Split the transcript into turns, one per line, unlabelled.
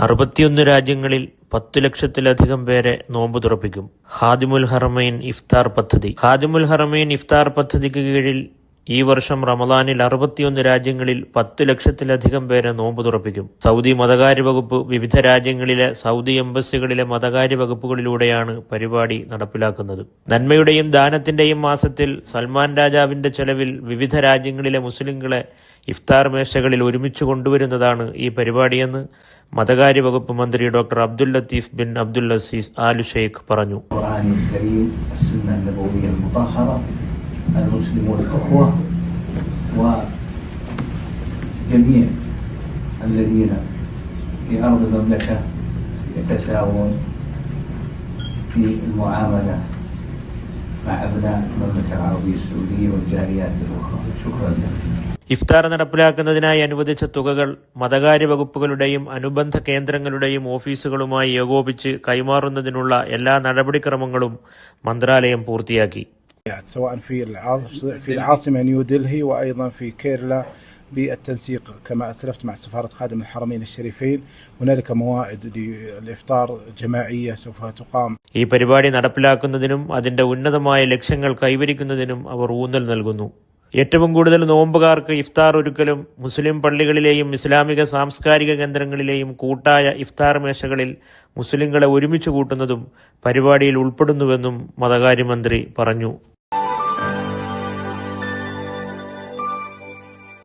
61 രാജ്യങ്ങളിൽ 10 ലക്ഷത്തിലധികം പേരെ നോമ്പ് തുറപ്പിക്കും. ഖാദിമുൽ ഹറമൈൻ ഇഫ്താർ പദ്ധതി. ഖാദിമുൽ ഹറമൈൻ ഇഫ്താർ പദ്ധതിക്ക് കീഴിൽ ഈ വർഷം റമദാനിൽ 61 രാജ്യങ്ങളിൽ 10 ലക്ഷത്തിലധികം പേരെ നോമ്പ് തുറപ്പിക്കും. സൗദി മതകാര്യ വകുപ്പ് വിവിധ രാജ്യങ്ങളിലെ സൗദി എംബസികളിലെ മതകാര്യ വകുപ്പുകളിലൂടെയാണ് പരിപാടി നടപ്പിലാക്കുന്നത്. നന്മയുടെയും ദാനത്തിന്റെയും മാസത്തിൽ സൽമാൻ രാജാവിന്റെ ചെലവിൽ വിവിധ രാജ്യങ്ങളിലെ മുസ്ലിങ്ങളെ ഇഫ്താർ മേശകളിൽ ഒരുമിച്ച് കൊണ്ടുവരുന്നതാണ് ഈ പരിപാടിയെന്ന് മതകാര്യ വകുപ്പ് മന്ത്രി doctor Abdul Latheef bin Abdul Azeez all Sheikh പറഞ്ഞു.
المسلمون الأخوة وجميع الذين في أرض المملكة يتساوون في المعاملة مع أبناء المملكة العربية السعودية والجاليات الأخرى. شكرا لكم.
ഇഫ്താർ നടപ്പിലാക്കുന്നതിനായി അനുവദിച്ച തുകകൾ മതകാര്യ വകുപ്പുകളുടെയും അനുബന്ധ കേന്ദ്രങ്ങളുടെയും ഓഫീസുകളുമായി ഏകോപിച്ച് കൈമാറുന്നതിനുള്ള എല്ലാ നടപടിക്രമങ്ങളും മന്ത്രാലയം പൂർത്തിയാക്കി.
سواء في العاصمة نيودلهي وأيضا في كيرلا بالتنسيق كما أسلفت مع سفارة خادم الحرمين الشريفين. هنالك موائد للإفطار جماعية سوف تقام. ഈ പരിപാടി നടപ്പിലാക്കുന്നതിനും അതിന്റെ ഉന്നതമായ ലക്ഷ്യങ്ങൾ കൈവരിക്കുന്നതിനും അവർ ഊന്നൽ നൽകുന്നു. ഏറ്റവും കൂടുതൽ നോമ്പുകാർക്ക് ഇഫ്താർ ഒരുക്കലും മുസ്ലിം പള്ളികളിലെയും ഇസ്ലാമിക സാംസ്കാരിക കേന്ദ്രങ്ങളിലെയും കൂട്ടായ ഇഫ്താർ മേശകളിൽ മുസ്ലിങ്ങളെ ഒരുമിച്ച് കൂട്ടുന്നതും പരിപാടിയിൽ ഉൾപ്പെടുന്നുവെന്നും മതകാര്യമന്ത്രി പറഞ്ഞു.